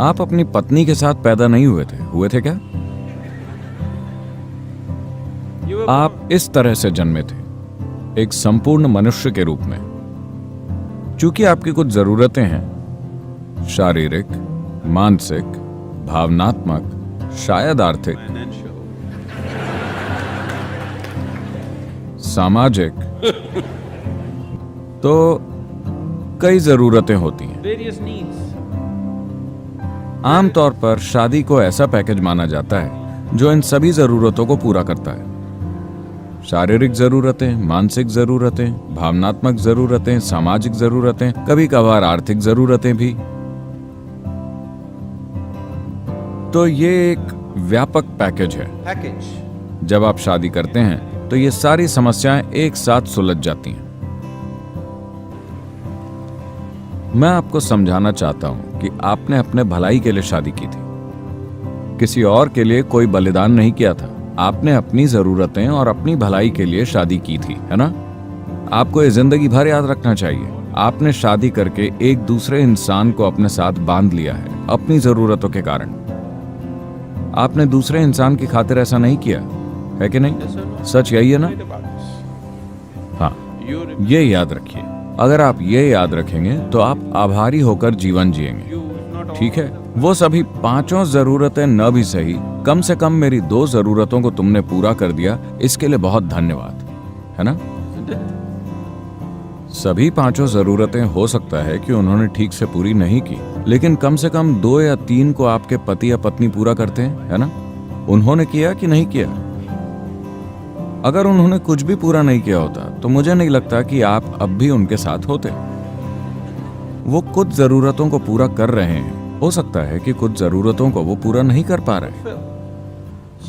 आप अपनी पत्नी के साथ पैदा नहीं हुए थे क्या? आप इस तरह से जन्मे थे, एक संपूर्ण मनुष्य के रूप में। चूंकि आपकी कुछ जरूरतें हैं, शारीरिक, मानसिक, भावनात्मक, शायद आर्थिक, सामाजिक, तो कई जरूरतें होती हैं। आमतौर पर शादी को ऐसा पैकेज माना जाता है जो इन सभी जरूरतों को पूरा करता है। शारीरिक जरूरतें, मानसिक जरूरतें, भावनात्मक जरूरतें, सामाजिक जरूरतें, कभी कभार आर्थिक जरूरतें भी। तो ये एक व्यापक पैकेज है। जब आप शादी करते हैं तो ये सारी समस्याएं एक साथ सुलझ जाती हैं। मैं आपको समझाना चाहता हूं कि आपने अपने भलाई के लिए शादी की थी, किसी और के लिए कोई बलिदान नहीं किया था। आपने अपनी जरूरतें और अपनी भलाई के लिए शादी की थी, है ना? आपको ये जिंदगी भर याद रखना चाहिए। आपने शादी करके एक दूसरे इंसान को अपने साथ बांध लिया है अपनी जरूरतों के कारण। आपने दूसरे इंसान की खातिर ऐसा नहीं किया है कि नहीं? सच यही है ना? हाँ, ये याद रखिए। अगर आप ये याद रखेंगे तो आप आभारी होकर जीवन जिएंगे, ठीक है? वो सभी 5 जरूरतें न भी सही, कम से कम मेरी 2 जरूरतों को तुमने पूरा कर दिया, इसके लिए बहुत धन्यवाद, है ना? सभी 5 जरूरतें हो सकता है कि उन्होंने ठीक से पूरी नहीं की, लेकिन कम से कम 2 या 3 को आपके पति या पत्नी पूरा करते हैं, है ना? उन्होंने किया कि नहीं किया? अगर उन्होंने कुछ भी पूरा नहीं किया होता तो मुझे नहीं लगता कि आप अब भी उनके साथ होते। वो कुछ जरूरतों को पूरा कर रहे हैं, हो सकता है कि कुछ जरूरतों को वो पूरा नहीं कर पा रहे।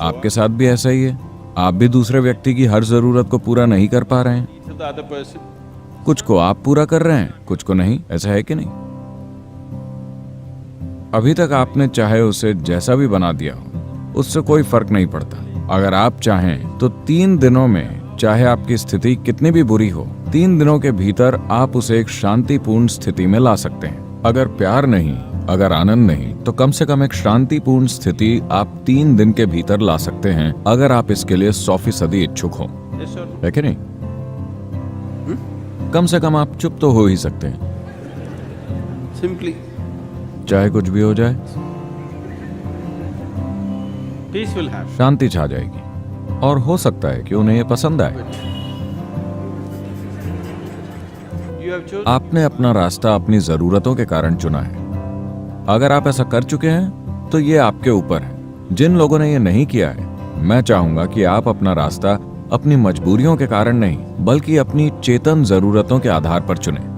आपके साथ भी ऐसा ही है। आप भी दूसरे व्यक्ति की हर जरूरत को पूरा नहीं कर पा रहे हैं। कुछ को आप पूरा कर रहे हैं, कुछ को नहीं। ऐसा है कि नहीं? अभी तक आपने चाहे उसे जैसा भी बना दिया हो, उससे कोई फर्क नहीं पड़ता। अगर आप चाहें तो 3 दिनों में, चाहे आपकी स्थिति कितनी भी बुरी हो, 3 दिनों के भीतर आप उसे एक शांतिपूर्ण स्थिति में ला सकते हैं। अगर प्यार नहीं, अगर आनंद नहीं, तो कम से कम एक शांतिपूर्ण स्थिति आप 3 दिन के भीतर ला सकते हैं, अगर आप इसके लिए 100% इच्छुक हो, है कि नहीं? कम से कम आप चुप तो हो ही सकते हैं, Simply चाहे कुछ भी हो जाए। peace will happen. शांति छा जाएगी और हो सकता है कि उन्हें ये पसंद आए। You have chosen. आपने अपना रास्ता अपनी जरूरतों के कारण चुना है। अगर आप ऐसा कर चुके हैं तो ये आपके ऊपर है। जिन लोगों ने ये नहीं किया है, मैं चाहूंगा कि आप अपना रास्ता अपनी मजबूरियों के कारण नहीं, बल्कि अपनी चेतन जरूरतों के आधार पर चुनें।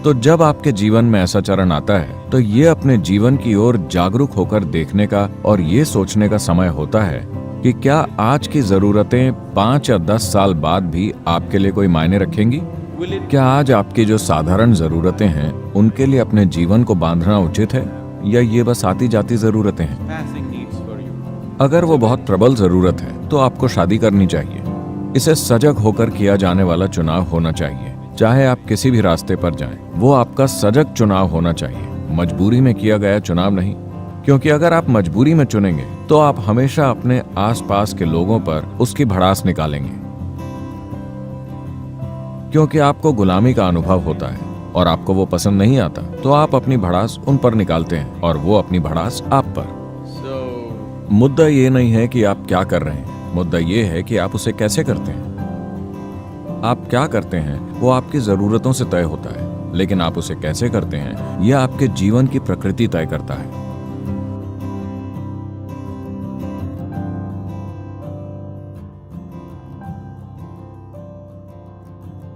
तो जब आपके जीवन में ऐसा चरण आता है तो ये अपने जीवन की ओर जागरूक होकर देखने का और ये सोचने का समय होता है कि क्या आज की जरूरतें 5 या 10 साल बाद भी आपके लिए कोई मायने रखेंगी? Will it क्या आज आपकी जो साधारण जरूरतें हैं उनके लिए अपने जीवन को बांधना उचित है, या ये बस आती जाती जरूरतें हैं? passing needs for you? अगर वो बहुत प्रबल जरूरत है तो आपको शादी करनी चाहिए। इसे सजग होकर किया जाने वाला चुनाव होना चाहिए। चाहे आप किसी भी रास्ते पर जाएं, वो आपका सजग चुनाव होना चाहिए, मजबूरी में किया गया चुनाव नहीं। क्योंकि अगर आप मजबूरी में चुनेंगे तो आप हमेशा अपने आसपास के लोगों पर उसकी भड़ास निकालेंगे, क्योंकि आपको गुलामी का अनुभव होता है और आपको वो पसंद नहीं आता, तो आप अपनी भड़ास उन पर निकालते हैं और वो अपनी भड़ास आप पर। So मुद्दा ये नहीं है कि आप क्या कर रहे हैं, मुद्दा ये है कि आप उसे कैसे करते हैं। आप क्या करते हैं वो आपकी जरूरतों से तय होता है, लेकिन आप उसे कैसे करते हैं यह आपके जीवन की प्रकृति तय करता है।